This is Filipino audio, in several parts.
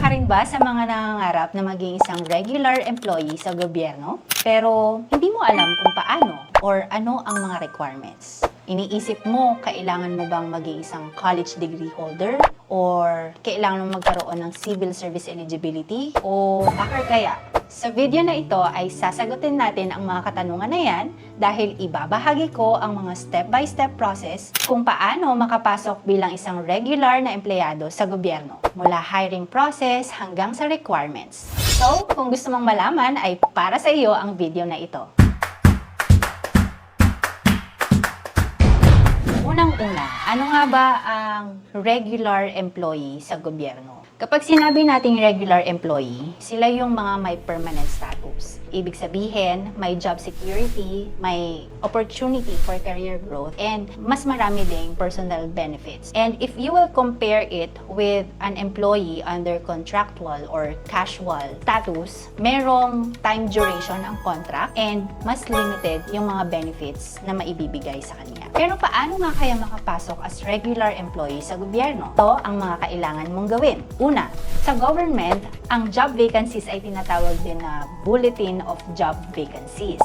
ka rin ba sa mga nangangarap na maging isang regular employee sa gobyerno? Pero hindi mo alam kung paano or ano ang mga requirements. Iniisip mo, kailangan mo bang maging isang college degree holder? Or kailangan mo magkaroon ng civil service eligibility? O hacker kaya? Sa video na ito ay sasagutin natin ang mga katanungan na yan dahil ibabahagi ko ang mga step-by-step process kung paano makapasok bilang isang regular na empleyado sa gobyerno, mula hiring process hanggang sa requirements. So, kung gusto mong malaman ay para sa iyo ang video na ito. Unang-una, ano nga ba ang regular employee sa gobyerno? Kapag sinabi nating regular employee, sila yung mga may permanent status. Ibig sabihin, may job security, may opportunity for career growth, and mas marami ding personal benefits. And if you will compare it with an employee under contractual or casual status, merong time duration ang contract and mas limited yung mga benefits na maibibigay sa kanya. Pero paano nga kaya makapasok as regular employee sa gobyerno? Ito ang mga kailangan mong gawin. Una, sa government, ang job vacancies ay tinatawag din na Bulletin of Job Vacancies.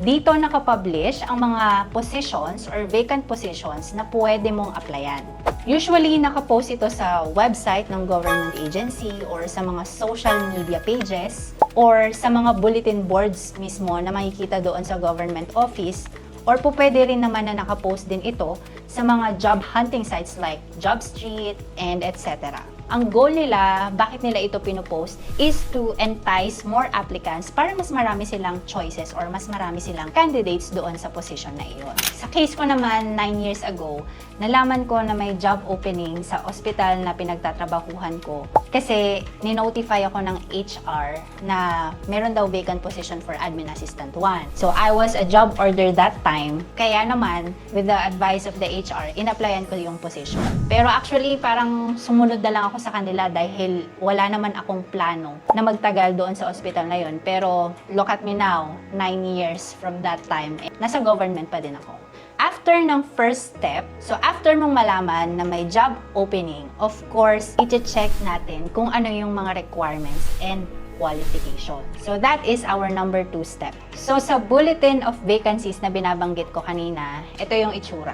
Dito nakapublish ang mga positions or vacant positions na pwede mong applyan. Usually, nakapost ito sa website ng government agency or sa mga social media pages or sa mga bulletin boards mismo na makikita doon sa government office, or po pwede rin naman na nakapost din ito sa mga job hunting sites like JobStreet and etc. Ang goal nila, bakit nila ito pinopost, is to entice more applicants para mas marami silang choices or mas marami silang candidates doon sa position na iyon. Sa case ko naman, 9 years ago, nalaman ko na may job opening sa ospital na pinagtatrabahuhan ko kasi ninotify ako ng HR na meron daw vacant position for admin assistant 1. So I was a job order that time, kaya naman with the advice of the HR, in-applyan ko yung position. Pero actually parang sumunod na lang ako sa kanila dahil wala naman akong plano na magtagal doon sa ospital na yun. Pero look at me now, 9 years from that time, nasa government pa din ako. After ng first step, so after mong malaman na may job opening, of course, i-check natin kung ano yung mga requirements and qualification. So that is our number 2 step. So sa bulletin of vacancies na binabanggit ko kanina, ito yung itsura.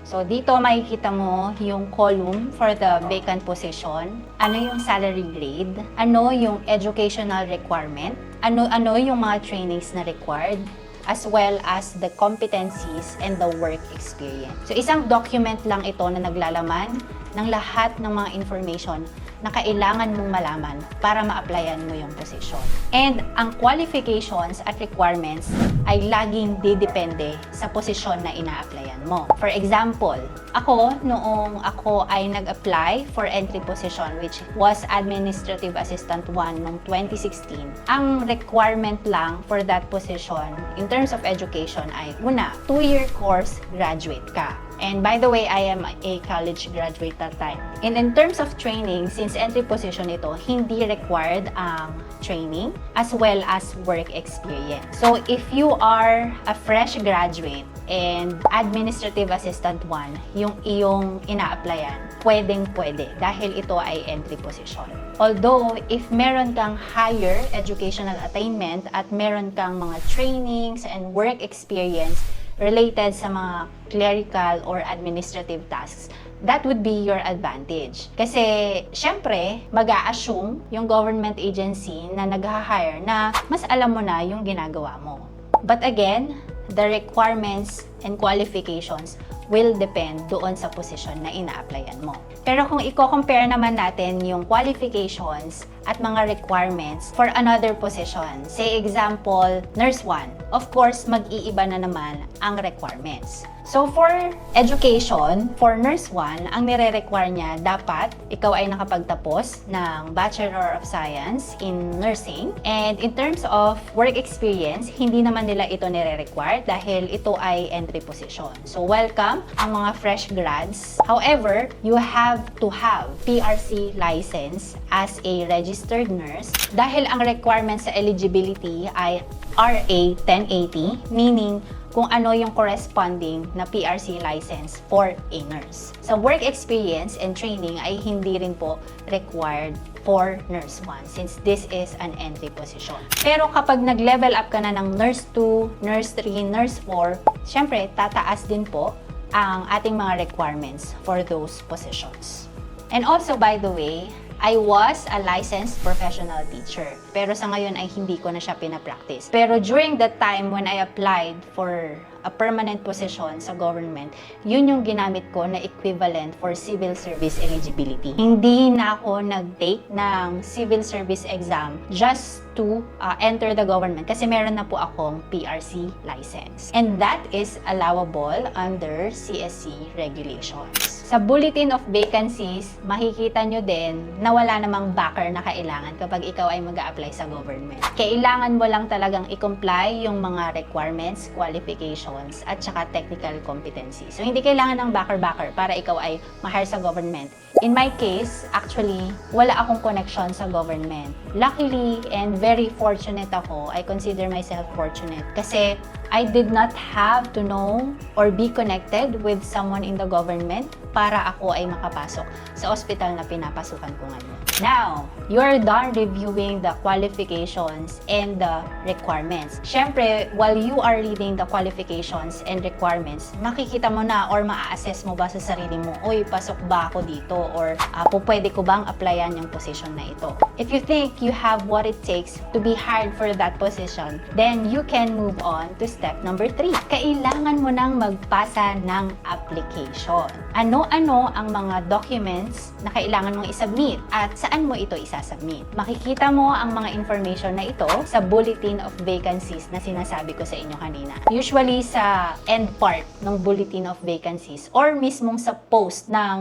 So dito makikita mo yung column for the vacant position, ano yung salary grade, ano yung educational requirement, ano yung mga trainings na required, as well as the competencies and the work experience. So isang document lang ito na naglalaman ng lahat ng mga information na kailangan mong malaman para ma-applyan mo yung position. And ang qualifications at requirements ay laging didepende sa posisyon na ina-applyan mo. For example, ako, noong ako ay nag-apply for entry position which was Administrative Assistant 1 noong 2016, ang requirement lang for that position in terms of education ay una, 2-year course graduate ka. And by the way, I am a college graduate that time. And in terms of training, since entry position ito, hindi required ang training as well as work experience. So if you are a fresh graduate and Administrative Assistant 1, yung iyong ina-applyan, pwedeng-pwede dahil ito ay entry position. Although, if meron kang higher educational attainment at meron kang mga trainings and work experience related sa mga clerical or administrative tasks, that would be your advantage. Kasi, syempre, mag-a-assume yung government agency na nag-hire na mas alam mo na yung ginagawa mo. But again, the requirements and qualifications will depend doon sa position na ina-applyan mo. Pero kung i-compare naman natin yung qualifications at mga requirements for another position, say example, Nurse 1, of course, mag-iiba na naman ang requirements. So for education, for Nurse 1, ang nire-require niya, dapat ikaw ay nakapagtapos ng Bachelor of Science in Nursing. And in terms of work experience, hindi naman nila ito nire-require dahil ito ay entry position. So welcome ang mga fresh grads. However, you have to have PRC license as a registered nurse dahil ang requirement sa eligibility ay RA 1080, meaning kung ano yung corresponding na PRC license for a nurse. Sa work experience and training ay hindi rin po required for Nurse 1 since this is an entry position. Pero kapag nag-level up ka na ng Nurse 2, Nurse 3, Nurse 4, syempre tataas din po ang ating mga requirements for those positions. And also, by the way, I was a licensed professional teacher. Pero sa ngayon ay hindi ko na siya pinapractice. Pero during that time when I applied for a permanent position sa government, yun yung ginamit ko na equivalent for civil service eligibility. Hindi na ako nag-take ng civil service exam just to enter the government kasi meron na po akong PRC license. And that is allowable under CSC regulations. Sa Bulletin of Vacancies, makikita nyo din na wala namang backer na kailangan kapag ikaw ay mag-a-apply sa government. Kailangan mo lang talagang i-comply yung mga requirements, qualifications, at saka technical competency. So, hindi kailangan ng backer para ikaw ay ma-hire sa government. In my case, actually, wala akong connection sa government. Luckily and very fortunate ako, I consider myself fortunate kasi I did not have to know or be connected with someone in the government para ako ay makapasok sa ospital na pinapasukan ko ngayon. Now, you're done reviewing the qualifications and the requirements. Siyempre, while you are reading the qualifications and requirements, makikita mo na or maa-assess mo ba sa sarili mo, uy, pasok ba ako dito? Or pwede ko bang applyan yung position na ito? If you think you have what it takes to be hired for that position, then you can move on to step number 3. Kailangan mo nang magpasa ng application. Ano-ano ang mga documents na kailangan mong isubmit at saan mo ito isasubmit? Makikita mo ang mga information na ito sa Bulletin of Vacancies na sinasabi ko sa inyo kanina. Usually sa end part ng Bulletin of Vacancies or mismong sa post ng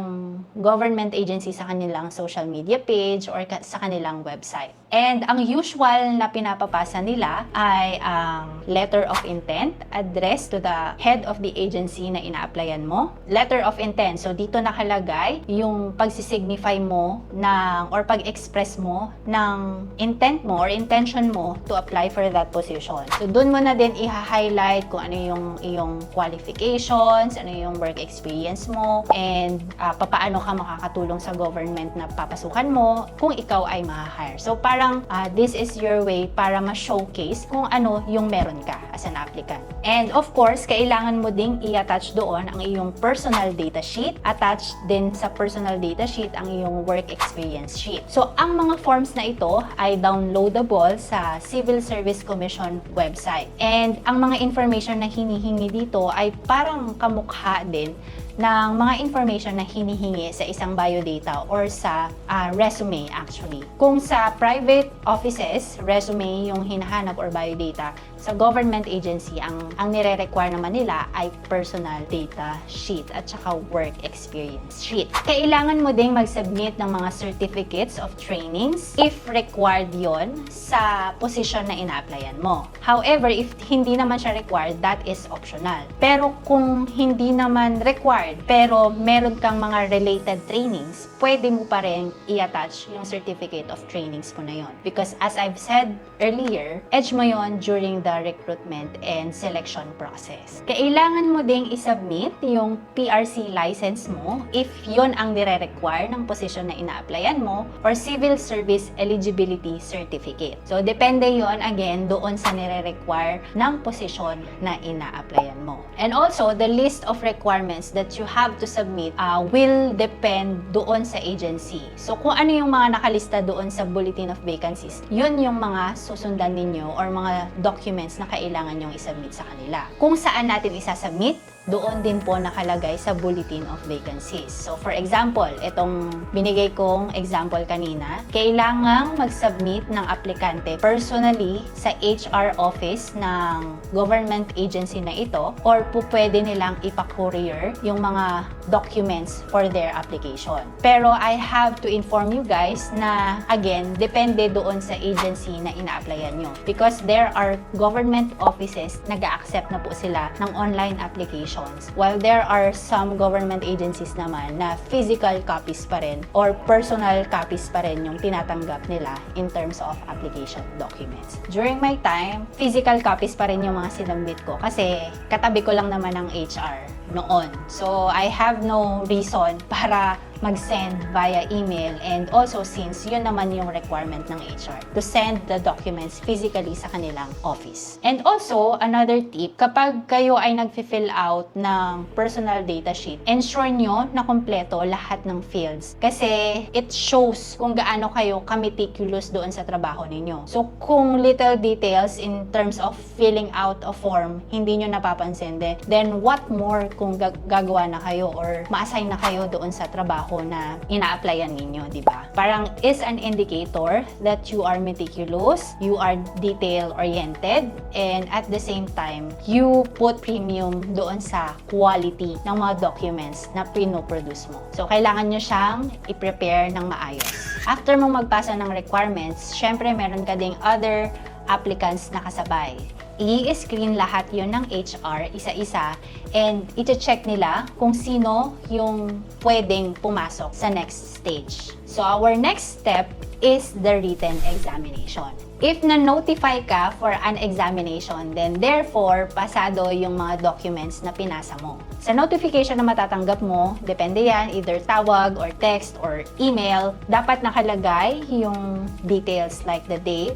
government agency sa kanilang social media page or sa kanilang website. And ang usual na pinapapasa nila ay ang letter of intent, address to the head of the agency na ina-applyan mo. Letter of intent, so dito nakalagay yung pagsisignify mo ng or pag-express mo ng intent mo or intention mo to apply for that position. So doon mo na din i-highlight kung ano yung iyong qualifications, ano yung work experience mo, and papaano ka makakatulong sa government na papasukan mo kung ikaw ay ma-hire. So parang this is your way para ma-showcase kung ano yung meron ka as an applicant. And of course, kailangan mo ding i-attach doon ang iyong personal data sheet. Attach din sa personal data sheet ang iyong work experience sheet. So ang mga forms na ito ay downloadable sa Civil Service Commission website. And ang mga information na hinihingi dito ay parang kamukha din ng mga information na hinihingi sa isang biodata or sa resume actually. Kung sa private offices, resume yung hinahanap or biodata, sa government agency, ang nire-require naman nila ay personal data sheet at saka work experience sheet. Kailangan mo ding mag-submit ng mga certificates of trainings if required yon sa position na ina-applyan mo. However, if hindi naman siya required, that is optional. Pero kung hindi naman required, pero meron kang mga related trainings, pwede mo pa rin i-attach yung certificate of trainings mo na yon. Because as I've said earlier, edge mo yon during the recruitment and selection process. Kailangan mo ding isubmit yung PRC license mo if yon ang nire-require ng position na ina-applyan mo or civil service eligibility certificate. So, depende yon again doon sa nire-require ng position na ina-applyan mo. And also, the list of requirements that you have to submit will depend doon sa agency. So, kung ano yung mga nakalista doon sa Bulletin of Vacancies, yun yung mga susundan ninyo or mga documents na kailangan nyong isubmit sa kanila. Kung saan natin isasubmit, doon din po nakalagay sa Bulletin of Vacancies. So, for example, itong binigay kong example kanina, kailangang mag-submit ng aplikante personally sa HR office ng government agency na ito or po pwede nilang ipa-courier yung mga documents for their application. Pero I have to inform you guys na, again, depende doon sa agency na ina-applyan nyo. Because there are government offices nag-a-accept na po sila ng online application applications. While there are some government agencies naman na physical copies pa rin or personal copies pa rin yung tinatanggap nila in terms of application documents. During my time, physical copies pa rin yung mga sinubmit ko kasi katabi ko lang naman ng HR noon. So, I have no reason para mag-send via email, and also since yun naman yung requirement ng HR to send the documents physically sa kanilang office. And also, another tip, kapag kayo ay nag-fill out ng personal data sheet, ensure nyo na kompleto lahat ng fields kasi it shows kung gaano kayo ka-meticulous doon sa trabaho ninyo. So, kung little details in terms of filling out a form, hindi nyo napapansin, then what more kung gagawa na kayo or ma-assign na kayo doon sa trabaho na ina-applyan ninyo, di ba? Parang is an indicator that you are meticulous, you are detail-oriented, and at the same time, you put premium doon sa quality ng mga documents na pinoproduce mo. So, kailangan nyo siyang i-prepare ng maayos. After mong magpasa ng requirements, syempre meron ka ding other applicants na kasabay. I-screen lahat yon ng HR isa-isa and i-check nila kung sino yung pwedeng pumasok sa next stage. So our next step is the written examination. If na-notify ka for an examination, then therefore, pasado yung mga documents na pinasa mo. Sa notification na matatanggap mo, depende yan, either tawag or text or email, dapat nakalagay yung details like the date,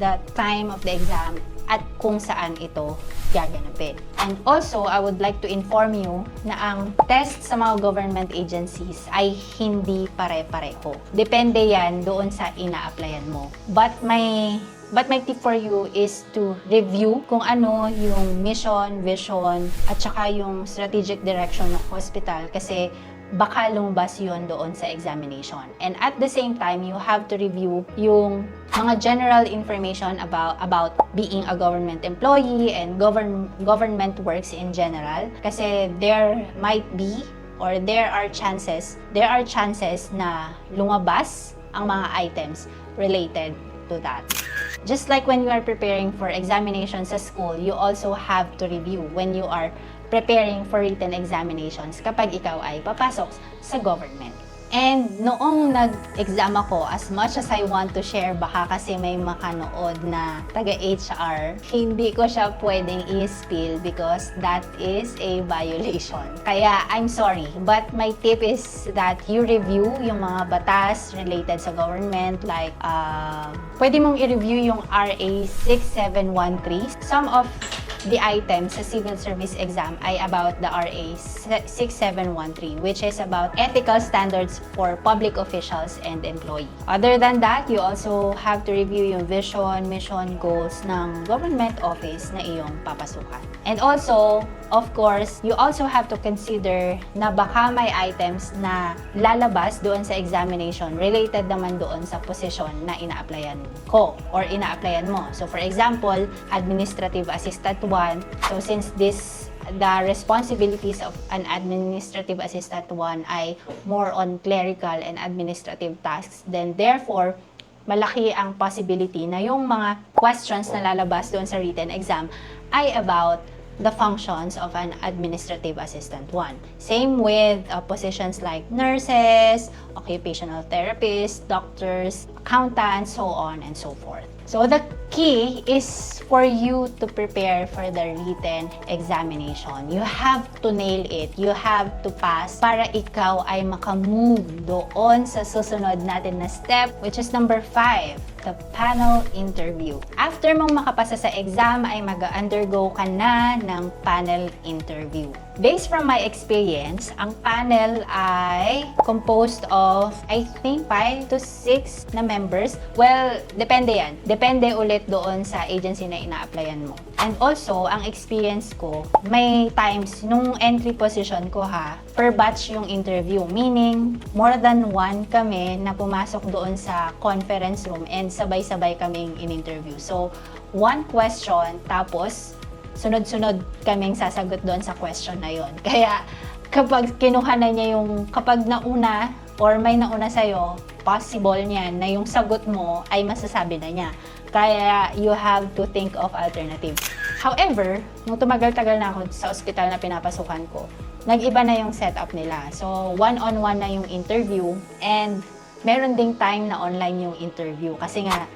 the time of the exam, at kung saan ito gaganapin. And also, I would like to inform you na ang test sa mga government agencies ay hindi pare-pareho. Depende yan doon sa ina-applyan mo. But my tip for you is to review kung ano yung mission, vision, at saka yung strategic direction ng hospital kasi baka lumabas yun doon sa examination. And at the same time, you have to review yung mga general information about being a government employee and government works in general. Kasi there might be or there are chances na lumabas ang mga items related to that. Just like when you are preparing for examinations sa school, you also have to review when you are preparing for written examinations kapag ikaw ay papasok sa government. And noong nag-exam ako, as much as I want to share, baka kasi may makanood na taga-HR, hindi ko siya pwedeng i-spill because that is a violation. Kaya, I'm sorry, but my tip is that you review yung mga batas related sa government, like, pwede mong i-review yung RA 6713. Some of the items sa civil service exam ay about the RA 6713, which is about ethical standards for public officials and employee. Other than that, you also have to review yung vision, mission, goals ng government office na iyong papasukan. And also, of course, you also have to consider na baka may items na lalabas doon sa examination related naman doon sa posisyon na ina-applyan ko or ina-applyan mo. So, for example, administrative assistant 1. So, since the responsibilities of an administrative assistant 1 ay more on clerical and administrative tasks, then therefore, malaki ang possibility na yung mga questions na lalabas doon sa written exam ay about the functions of an administrative assistant 1. Same with positions like nurses, occupational therapists, doctors, accountants, so on and so forth. So the key is for you to prepare for the written examination. You have to nail it. You have to pass para ikaw ay makamove doon sa susunod natin na step, which is number 5, the panel interview. After mong makapasa sa exam, ay mag-undergo ka na ng panel interview. Based from my experience, ang panel ay composed of, I think, 5 to 6 na members. Well, depende yan. Depende ulit doon sa agency na ina-applyan mo. And also, ang experience ko, may times, nung entry position ko per batch yung interview. Meaning, more than one kami na pumasok doon sa conference room and sabay-sabay kaming in-interview. So, one question, tapos sunod-sunod kaming sasagot doon sa question na yon. Kaya kapag kinuha na niya kapag nauna or may nauna sa'yo, possible niyan na yung sagot mo ay masasabi na niya. Kaya you have to think of alternative. However, nung tumagal-tagal na ako sa ospital na pinapasukan ko, nag-iba na yung setup nila. So, one-on-one na yung interview and meron ding time na online yung interview kasi nga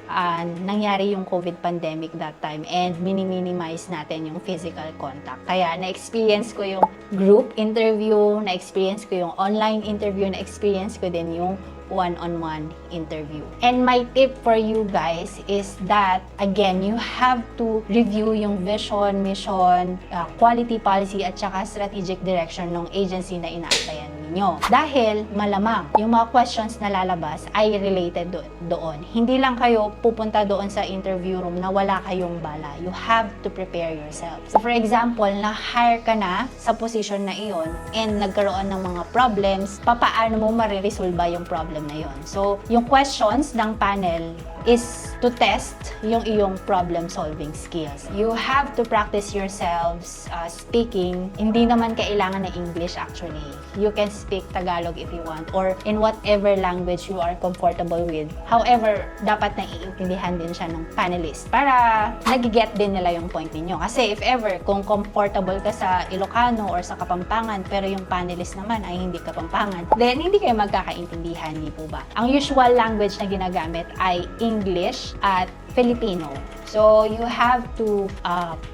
nangyari yung COVID pandemic that time and minimize natin yung physical contact. Kaya na-experience ko yung group interview, na-experience ko yung online interview, na-experience ko din yung one-on-one interview. And my tip for you guys is that, again, you have to review yung vision, mission, quality policy, at saka strategic direction ng agency na ina-applyan ninyo. Dahil malamang yung mga questions na lalabas ay related doon. Hindi lang kayo pupunta doon sa interview room na wala kayong bala. You have to prepare yourself. So for example, na-hire ka na sa position na iyon and nagkaroon ng mga problems, papaano mo mariresolve yung problem na yon. So, yung questions ng panel is to test yung iyong problem-solving skills. You have to practice yourselves speaking. Hindi naman kailangan na English actually. You can speak Tagalog if you want or in whatever language you are comfortable with. However, dapat naiintindihan din siya ng panelist para nagiget din nila yung point ninyo. Kasi if ever, kung comfortable ka sa Ilocano or sa Kapampangan pero yung panelist naman ay hindi Kapampangan, then hindi kayo magkakaintindihan, di po ba? Ang usual language na ginagamit ay English at Filipino. So, you have to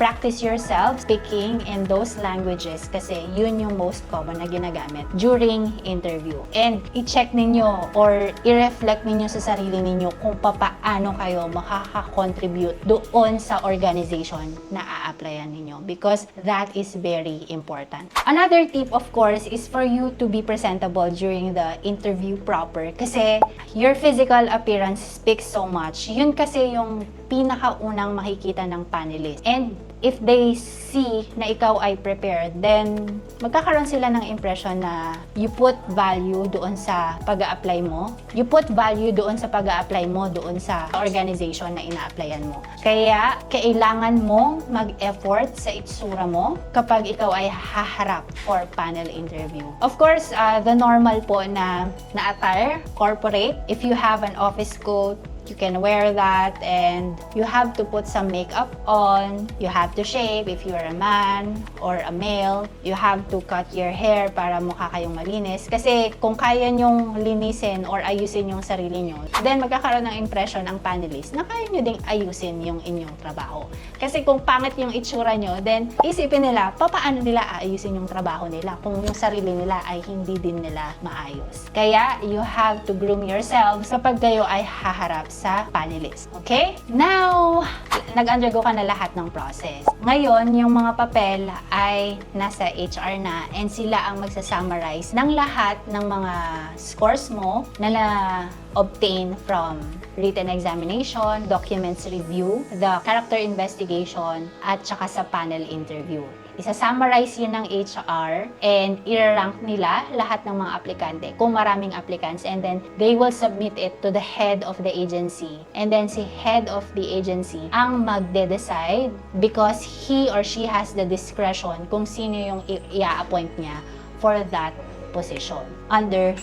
practice yourself speaking in those languages kasi yun yung most common na ginagamit during interview. And i-check ninyo or i-reflect ninyo sa sarili ninyo kung paano kayo makaka-contribute doon sa organization na a-applyan ninyo because that is very important. Another tip, of course, is for you to be presentable during the interview proper kasi your physical appearance speaks so much. Yun kasi yung pinakaunang makikita ng panelist. And if they see na ikaw ay prepared, then magkakaroon sila ng impression na you put value doon sa pag-a-apply mo. You put value doon sa pag-a-apply mo doon sa organization na ina-applyan mo. Kaya, kailangan mong mag-effort sa itsura mo kapag ikaw ay haharap for panel interview. Of course, the normal po na attire, corporate, if you have an office coat, you can wear that and you have to put some makeup on. You have to shave if you're a man or a male. You have to cut your hair para mukha kayong malinis. Kasi kung kaya nyong linisin or ayusin yung sarili nyo, then magkakaroon ng impression ang panelist na kaya nyo ding ayusin yung inyong trabaho. Kasi kung pangit yung itsura nyo, then isipin nila, paano nila aayusin yung trabaho nila kung yung sarili nila ay hindi din nila maayos. Kaya you have to groom yourselves kapag kayo ay haharap sa panelist. Okay? Now, nag-undergo ka na lahat ng process. Ngayon, yung mga papel ay nasa HR na and sila ang magsa-summarize ng lahat ng mga scores mo na na-obtain from written examination, documents review, the character investigation, at saka sa panel interview. Isa-summarize yun ng HR and i-rank nila lahat ng mga aplikante kung maraming applicants and then they will submit it to the head of the agency and then si head of the agency ang magde-decide because he or she has the discretion kung sino yung i-appoint niya for that position under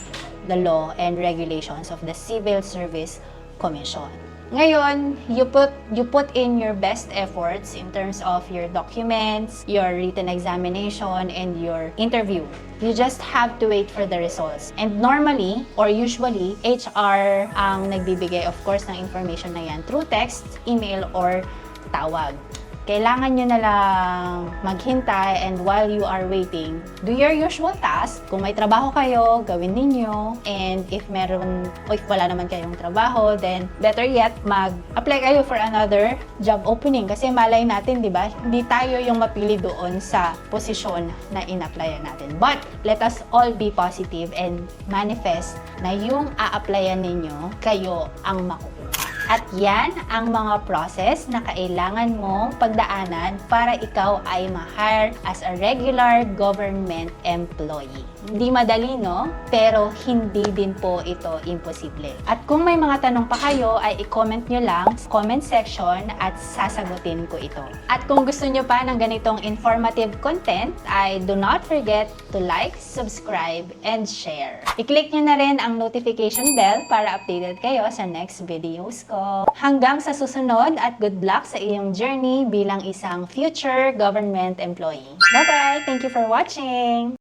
the law and regulations of the Civil Service Commission. Ngayon, you put in your best efforts in terms of your documents, your written examination, and your interview. You just have to wait for the results. And normally, or usually, HR ang nagbibigay, of course, ng information na yan through text, email, or tawag. Kailangan nyo na lang maghintay and while you are waiting, do your usual task. Kung may trabaho kayo, gawin ninyo. And if wala naman kayong trabaho, then better yet, mag-apply kayo for another job opening. Kasi malay natin, di ba? Hindi tayo yung mapili doon sa posisyon na in-applyan natin. But let us all be positive and manifest na yung a-applyan ninyo, kayo ang makukuha. At yan ang mga process na kailangan mong pagdaanan para ikaw ay ma-hire as a regular government employee. Hindi madali, no? Pero hindi din po ito imposible. At kung may mga tanong pa kayo, ay i-comment nyo lang sa comment section at sasagutin ko ito. At kung gusto nyo pa ng ganitong informative content, ay do not forget to like, subscribe, and share. I-click nyo na rin ang notification bell para updated kayo sa next videos ko. Hanggang sa susunod at good luck sa iyong journey bilang isang future government employee. Bye-bye! Thank you for watching!